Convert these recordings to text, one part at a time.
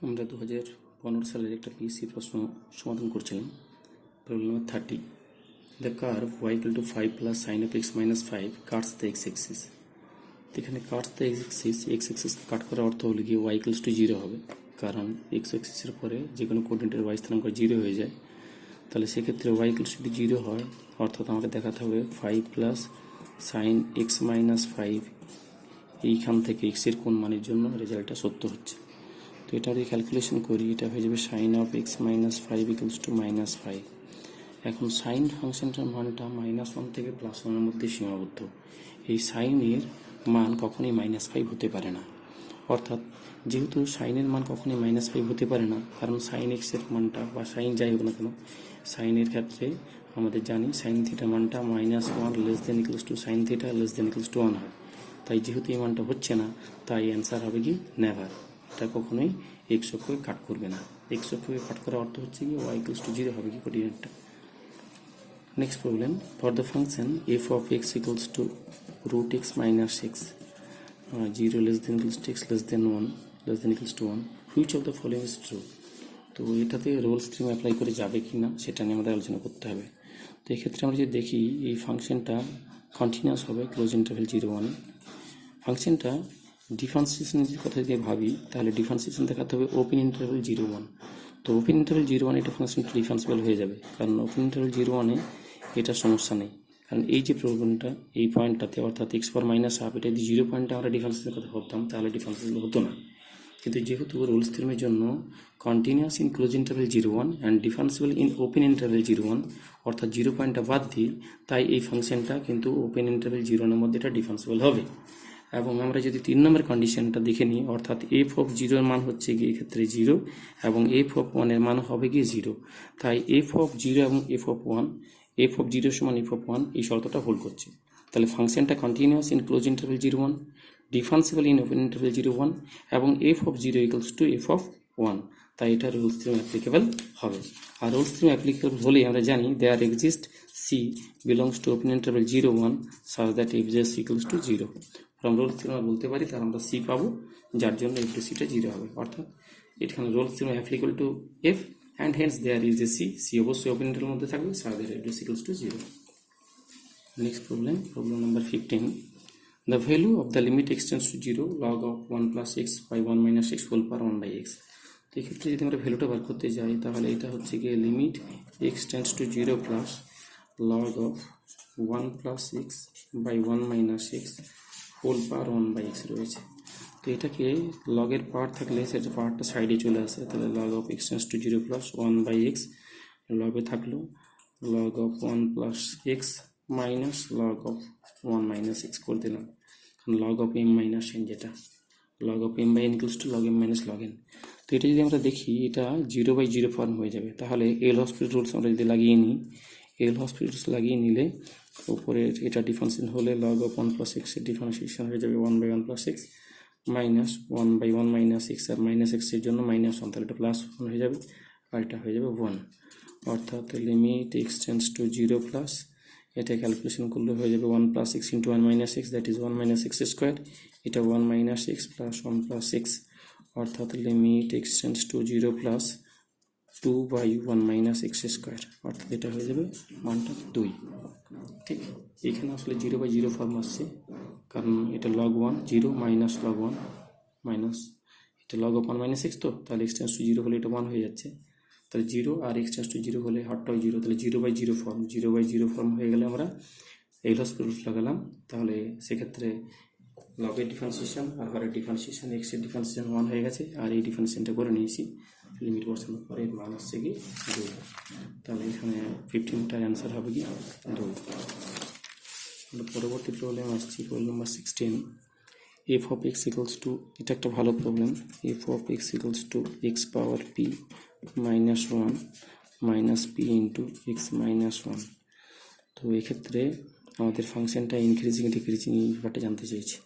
আমরা 2015 সালের একটা পিএসসি প্রশ্ন সমাধান করছিলাম। Problem number 30। The curve y equal to 5 plus sin of x minus 5 Katz the X axis. এখানে কাটস দ্য এক্স এক্সিস কাট করার অর্থ হলো গিয়ে y equals to 0 হবে, কারণ এক্স এক্সিসের পরে যে কোনো কোঅর্ডিনেটের y স্থানাঙ্ক 0 হয়ে যায়। তাহলে সেক্ষেত্রে y equals to যদি 0 হয়, অর্থাৎ আমাকে দেখাতে হবে 5 প্লাস সাইন এক্স মাইনাস 5 এইখান থেকে এক্সের কোন মানের জন্য রেজাল্টটা সত্য হচ্ছে। তো এটা যদি ক্যালকুলেশন করি, এটা হয়ে যাবে sine of x minus 5 equals to minus 5। এখন সাইন ফাংশনটার মানটা -1 থেকে +1 মধ্যে সীমাবদ্ধ। এই সাইনের মান কখনোই -5 হতে পারে না। অর্থাৎ যেহেতু সাইনের মান কখনোই -5 হতে পারে না, কারণ সাইন এক্সের মানটা বা সাইন যাই হোক না কেন, সাইনের ক্ষেত্রে আমাদের জানি সাইন থিটার মানটা -1 less than equals two sine theta less than equals two 1 হয়। তাই যেহেতু এই মানটা হচ্ছে না, তাই অ্যান্সার হবে কি নেভার। এটা কখনোই এক্স অক্ষকে কাট করবে না। এক্স অক্ষকে কাট করার অর্থ হচ্ছে কি y equals to 0 হবে কি কোঅর্ডিনেটটা। Next problem, for the function f of x equals to root x minus x 0 less than equals to x less than 1 less than equals to 1 which of the following is true। তো এটাতে Rolle's theorem apply করে যাবে কি না সেটা নিয়ে আমাদের আলোচনা করতে হবে। তো এক্ষেত্রে আমরা যদি দেখি, এই ফাংশনটা কন্টিনিউয়াস হবে ক্লোজ ইন্টারভ্যাল 0-1। ফাংশনটা ডিফারেন্সিয়েশনের কথা যদি ভাবি, তাহলে ডিফারেন্সিয়েশন দেখাতে হবে ওপেন ইন্টারভ্যাল 0-1। তো ওপেন ইন্টারভ্যাল 0-1 এটা ফাংশনটা ডিফারেন্সিবল হয়ে যাবে, কারণ ওপেন ইন্টারভ্যাল 0-1-এ এটা সমস্যা নেই। কারণ এই যে প্রবলেমটা এই পয়েন্টটাতে, অর্থাৎ x পাওয়ার -1, এটা যদি 0 পয়েন্টে আমরা ডিফারেন্সিয়েশনের কথা ভাবতাম তাহলে ডিফারেন্সিবল হতো না। কিন্তু যেহেতু রোলস থিওরামের জন্য continuous in close interval 0-1 and differentiable in open interval 0-1, অর্থাৎ 0 পয়েন্টটা বাদ দিই, তাই এই ফাংশনটা কিন্তু ওপেন ইন্টারভ্যাল 0-1-এর মধ্যে এটা ডিফারেন্সিবল হবে। এবং আমরা যদি 3 নম্বর কন্ডিশনটা দেখে নিই, অর্থাৎ এফ অফ 0-এর মান হচ্ছে গিয়ে এক্ষেত্রে 0 এবং এফ অফ 1-এর মান হবে গিয়ে 0। তাই এফ অফ 0 এবং এফ অফ 1, এফ অফ 0 সমান এফ অফ 1 এই শর্তটা হোল্ড করছে। তাহলে ফাংশনটা continuous in close interval 0-1, differentiable in open interval 0-1 এবং F of 0 equals to F of 1। তাই এটা রোলস থিওরাম অ্যাপ্লিকেবল হবে। আর রোলস থিওরাম অ্যাপ্লিকেবল হলেই আমরা জানি there exist c belongs to open interval 0-1 such that f j equals to 0। আমরা Rolle's theorem বলতে পারি, তাহলে আমরা সি পাবো, যার জন্য এফ টু সিটা 0 হবে। অর্থাৎ এখানে Rolle's theorem applicable to f and hence there is a c. C অবশ্যই ওপেন ইন্টারভ্যালের মধ্যে থাকবে, such that f to c equals to 0। Next problem, problem number 15। The value of the limit extends to 0 log of 1 plus x by 1 minus x whole power 1 by x। তো এক্ষেত্রে যদি আমরা ভ্যালুটা বার করতে যাই, তাহলে এটা হচ্ছে গিয়ে limit x tends to 0 plus log of 1 plus x by 1 minus x whole power 1 by x রয়েছে। তো এটাকে লগের পাওয়ার থাকলে সেটা পাওয়ারটা সাইডে চলে আসে, তাহলে log of x tends to 0 plus 1 by x লগে থাকলো log of 1 plus x minus log of 1 minus x করে দিলাম, কারণ log of m minus n, যেটা log of m by n equals to log m minus log n। তো এটা যদি আমরা দেখি, এটা 0/0 ফর্ম হয়ে যাবে। তাহলে এল হসপিটাল রুলস আমরা যদি লাগিয়ে নিই, এল হসপিটাল রুলস লাগিয়ে নিলে উপরে এটা ডিফারেন্সিয়েশন হলে log of 1 plus x এর ডিফারেন্সিয়েশন হয়ে যাবে 1/1 plus x minus 1/1 minus x, আর মাইনাস x এর জন্য -1, তাহলে এটা +1 হয়ে যাবে, আর এটা হয়ে যাবে 1। অর্থাৎ limit x tends to 0 plus, এটা ক্যালকুলেশন করলে হয়ে যাবে 1 plus x into 1 minus x, that is 1 minus x square. এটা 1 minus x plus 1 plus x, অর্থাৎ limit x tends to 0 plus 2/1 minus x square, অর্থাৎ এটা হয়ে যাবে মানটা 2। ঠিক, এখানে আসলে 0/0 ফর্ম আসছে, কারণ এটা log 1 0 মাইনাস log 1 মাইনাস এটা log of 1 minus x, তো তাহলে x টেন্ডস টু 0 হলে এটা 1 হয়ে যাচ্ছে। তাহলে 0 আর x টেন্ডস টু 0 হলে হারটাও 0, তাহলে 0/0 ফর্ম, 0/0 ফর্ম হয়ে গেলে আমরা এই হসপিটাল লাগালাম। তাহলে সেক্ষেত্রে লগের ডিফারেন্সিয়েশন আর হরের ডিফারেন্সিয়েশন, x এর ডিফারেন্সিয়েশন 1 হয়ে গেছে, আর এই ডিফারেন্সিয়েশনটা করে নিয়েছি, লিমিট বসানোর পরে এর মান আসছে কি 2। তাহলে এখানে 15টার অ্যান্সার হবে কি 2। পরবর্তী প্রবলেম আসছি, problem number 16। f of x equals to, এটা একটা ভালো problem, f of x equals to x power p minus 1 minus p into x minus 1। তো এক্ষেত্রে আমাদের ফাংশনটা ইনক্রিজিং ডিক্রিজিং এই ব্যাপারটা জানতে চেয়েছি।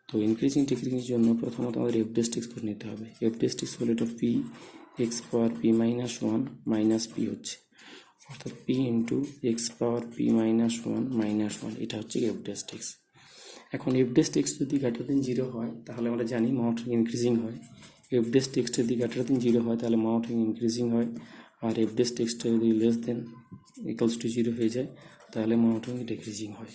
তো ইনক্রিজিং ডিক্রিজিংয়ের জন্য প্রথমত আমাদের এফ ডেস্টিক্স করে নিতে হবে। এফ ডেস্টিক্স হলে এটা পি এক্স পাওয়ার পি মাইনাস 1 মাইনাস পি হচ্ছে, অর্থাৎ পি ইন্টু এক্স পাওয়ার পি মাইনাস 1 মাইনাস 1, এটা হচ্ছে এফ ডেস্টিক্স। এখন এফ ডেস্টিক্স যদি গ্রেটার দেন 0 হয়, তাহলে আমরা জানি মনোটোনিক ইনক্রিজিং হয়। এফ ডেস টেক্সট যদি গ্রেটার দেন 0 হয় তাহলে মনোটোন ইনক্রিজিং হয়, আর এফ ডেস টেক্সট যদি লেস দেন ইকুয়ালস টু 0 হয়ে যায় তাহলে মনোটোন ডিক্রিজিং হয়।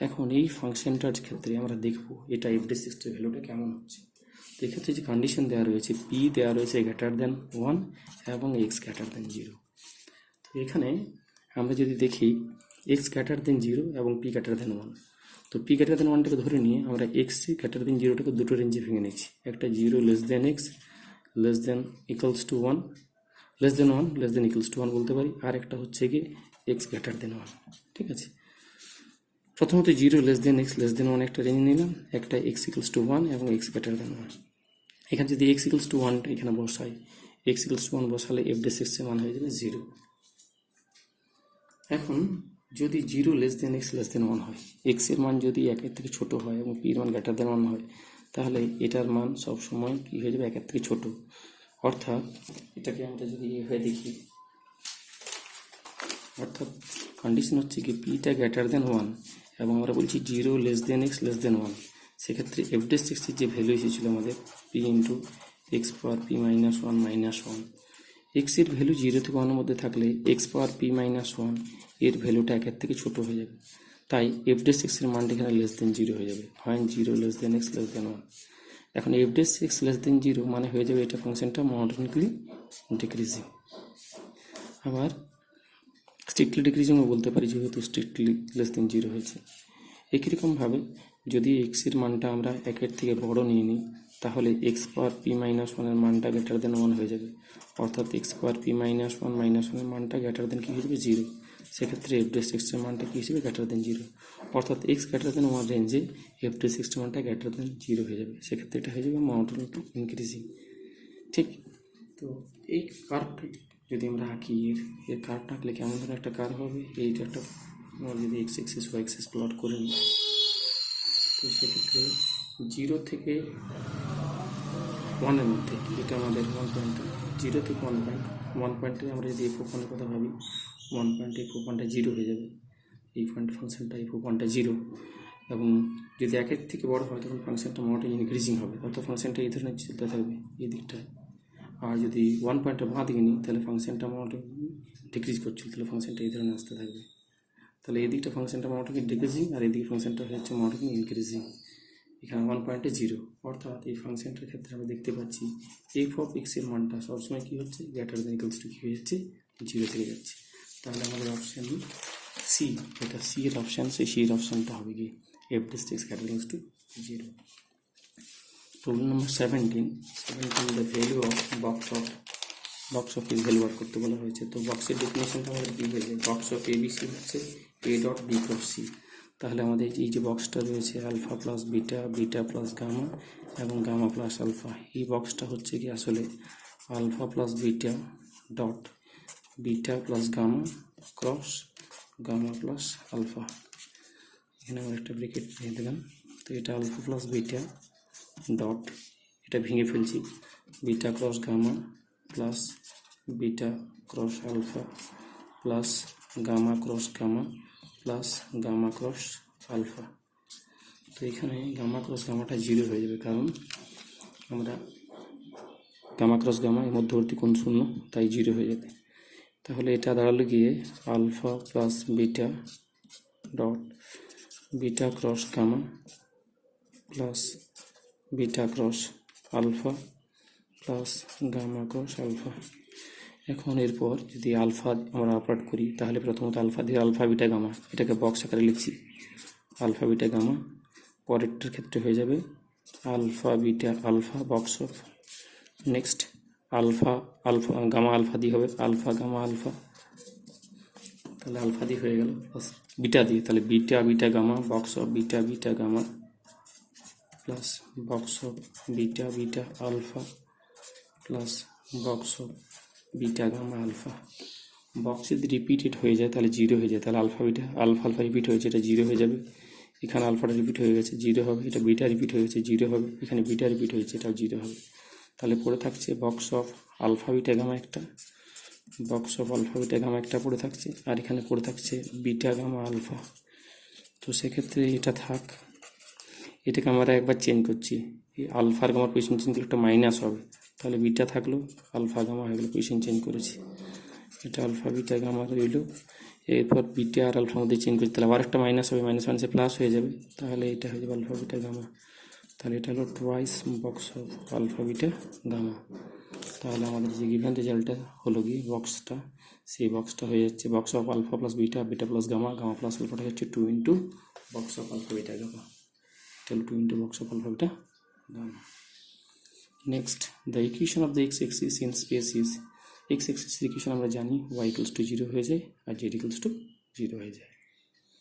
এখন এই ফাংশনটার ক্ষেত্রে আমরা দেখব এটা এফ ডেস টেক্সটের ভ্যালুটা কেমন হচ্ছে। তো এক্ষেত্রে যে কন্ডিশন দেওয়া রয়েছে, পি দেওয়া রয়েছে গ্রেটার দেন 1 এবং এক্স গ্রেটার দেন 0। তো এখানে আমরা যদি দেখি এক্স গ্রেটার দেন 0 এবং পি গ্রেটার দেন 1, তো পি গ্রেটার দেন 1টাকে ধরে নিয়ে আমরা এক্স গ্রেটার দেন 0টাকে দুটো রেঞ্জে ভেঙে নিচ্ছি। একটা 0 less than x less than equals two 1, less than 1 less than equals two 1 বলতে পারি, আর একটা হচ্ছে কি এক্স গ্রেটার দেন 1। ঠিক আছে, প্রথমত 0 less than x less than 1 একটা রেঞ্জ নিলাম, একটা এক্স ইকুয়ালস টু 1 এবং এক্স গ্রেটার দেন 1। এখানে যদি এক্স ইকুয়ালস টু 1 এখানে বসাই, এক্স ইকুয়ালস টু 1 বসালে এফ ডেস এক্সের মান হয়ে যাবে 0। এখন যদি 0 less than x less than 1 হয়, এক্সের মান যদি 1-এর থেকে ছোট হয় এবং পির মান গ্রেটার দেন 1 হয়, তাহলে এটার মান সবসময় কী হয়ে যাবে, 1-এর থেকে ছোট। অর্থাৎ এটাকে আমরা যদি এভাবে দেখি, অর্থাৎ কন্ডিশন হচ্ছে কি পিটা গ্রেটার দেন 1 এবং আমরা বলছি 0 less than x less than 1, সেক্ষেত্রে এফ ডেস এক্সের যে ভ্যালু এসেছিলো আমাদের পি ইন্টু এক্স পাওয়ার পি মাইনাস 1 মাইনাস 1, এক্সের ভ্যালু 0 থেকে 1-এর মধ্যে থাকলে এক্স পাওয়ার পি মাইনাস 1 এর ভ্যালুটা 1-এর থেকে ছোটো হয়ে যাবে, তাই এফ ডেস এক্সের মানটা এখানে লেস দেন 0 হয়ে যাবে, হয় 0 less than x less than 1। এখন F dash x less than 0 মানে হয়ে যাবে এটা ফাংশনটা মনোটোনিক্যালি ডিক্রিজিং। আবার স্ট্রিক্টলি ডিক্রিজিংও বলতে পারি যেহেতু স্ট্রিক্টলি লেস দেন 0 হয়েছে। একই রকমভাবে যদি এক্সের মানটা আমরা 1-এর থেকে বড় নিয়ে নিই তাহলে এক্স পাওয়ার পি মাইনাস 1-এর মানটা গ্রেটার দেন 1 হয়ে যাবে, অর্থাৎ এক্স পাওয়ার পি মাইনাস 1 মাইনাস 1-এর মানটা গ্রেটার দেন কী হয়ে যাবে 0, সেক্ষেত্রে এফ ডেস এক্সের মানটা কী হিসেবে গ্রেটার দেন 0, অর্থাৎ এক্স গ্রেটার দেন 1 রেঞ্জে এফ ডেস এক্সের মানটা গ্রেটার দেন 0 হয়ে যাবে, সেক্ষেত্রে এটা হয়ে যাবে মনোটোনিক্যালি ইনক্রিজিং। ঠিক, তো এই কার্ভটা যদি আমরা আঁকি, এর কার্ভটা আঁকলে কেমন ধরনের একটা কার্ভ হবে, এইটা একটা আমরা যদি x axis y axis plot করে নিই, তো সেক্ষেত্রে 0 থেকে 1-এর মধ্যে এটা আমাদের 1 পয়েন্ট, 0 থেকে 1 পয়েন্টে আমরা যদি এফ ওয়ানের কথা ভাবি, 1 পয়েন্টে এফ ওয়ানটা 0 হয়ে যাবে, এই পয়েন্ট ফাংশনটা এফ ওয়ানটা 0, এবং যদি 1-এর থেকে বড় হয় তখন ফাংশনটা মোটামুটি ইনক্রিজিং হবে, অর্থাৎ ফাংশনটা এই ধরনের চলতে থাকবে এই দিকটায়। আর যদি 1 পয়েন্টটা বাঁ দিকে নিই তাহলে ফাংশনটা মোটামুটি ডিক্রিজ করছিল, তাহলে ফাংশনটা এই ধরনের আসতে থাকবে, তাহলে এই দিকটা ফাংশনটা মোটামুটি ডিক্রিজিং আর এদিকে ফাংশনটা হচ্ছে মোটামুটি ইনক্রিজিং। এখানে 1 পয়েন্টে 0, অর্থাৎ এই ফাংশনটার ক্ষেত্রে আমরা দেখতে পাচ্ছি এফ অফ এক্সের মানটা সবসময় কী হচ্ছে, গ্রেটার দেন ইকুয়ালস টু কী হয়ে যাচ্ছে, 0 থেকে যাচ্ছে। তাহলে আমাদের অপশান সি, এটা সি এর অপশান, সেই সি এর অপশানটা হবে কি f dash x greater than to 0। Problem number 17, the value of box of এর ভ্যালু বার করতে বলা হয়েছে। তো বক্সের ডেফিনেশনটা আমাদের কী হয়েছে, বক্স অফ এবিসি হচ্ছে A dot B cross C, তাহলে আমাদের এই যে বক্সটা রয়েছে alpha plus beta, beta plus gamma এবং গামা প্লাস আলফা, এই বক্সটা হচ্ছে কি আসলে alpha plus beta dot beta plus gamma cross gamma plus alpha. এখানে আমরা একটা ব্রেকেট দিয়ে দিলাম, তো এটা আলফা প্লাস বিটা ডট, এটা ভেঙে ফেলছি, beta cross gamma plus beta cross alpha plus gamma cross gamma plus gamma cross alpha. তো এখানে গামা ক্রস গামাটা 0 হয়ে যাবে, কারণ আমরা গামা ক্রস গামা এর মধ্যবর্তী কোণ 0, তাই 0 হয়ে যাবে। তাহলে এটা দাঁড়ালো গিয়ে alpha plus beta dot beta cross gamma plus beta cross alpha plus gamma cross alpha. এখন এরপর যদি আলফা আমরা অপারেট করি তাহলে প্রথমত আলফা দিয়ে আলফা বিটা গামা, এটাকে বক্স আকারে লিখছি আলফা বিটা গামা, পরেরটার ক্ষেত্রে হয়ে যাবে alpha beta alpha box of, next alpha alpha gamma alpha দিয়ে হবে আলফা গামা আলফা, তাহলে আলফা দিয়ে হয়ে গেল, প্লাস বিটা দিয়ে তাহলে beta beta gamma box of beta beta gamma plus box of beta beta alpha plus box of beta gamma alpha. Box যদি repeated হয়ে যায় তাহলে 0 হয়ে যায়, তাহলে alpha beta alpha alpha repeat হয়েছে, এটা 0 হয়ে যাবে, এখানে আলফাটা রিপিট হয়ে গেছে 0 হবে, এটা বিটা রিপিট হয়ে গেছে 0 হবে, এখানে বিটা রিপিট হয়েছে এটাও 0 হবে। তাহলে পড়ে থাকছে box of alpha beta gamma একটা, box of alpha beta gamma একটা পড়ে থাকছে, আর এখানে পড়ে থাকছে বিটা গামা আলফা। তো সেক্ষেত্রে এটা থাক, এটাকে আমরা একবার চেঞ্জ করছি, এই আলফার গামার পজিশন চেঞ্জ করলে একটা মাইনাস হবে, তাহলে বিটা থাকলো, আলফা গামা হয়ে গেলো, পজিশন চেঞ্জ করেছি। এটা আলফা বিটা গামা রইল। এরপর বিটা আর আলফার মধ্যে চেঞ্জ করছি, তাহলে আবার একটা মাইনাস হবে, মাইনাস মাইনাসে প্লাস হয়ে যাবে, তাহলে এটা হয়ে যাবে আলফা বিটা গামা। তাহলে এটা হলো twice box of alpha beta gamma. তাহলে আমাদের যে গিভেন রেজাল্টটা হলো কি বক্সটা, সেই বক্সটা হয়ে যাচ্ছে box of alpha plus beta, beta plus gamma, gamma plus আলফাটা হচ্ছে 2 into box of alpha beta gamma. এটা হলো 2 into box of alpha beta gamma. Next, the equation of the X axis in space is, X axis equation আমরা জানি y = 0 হয়ে যায় আর z = 0 হয়ে যায়।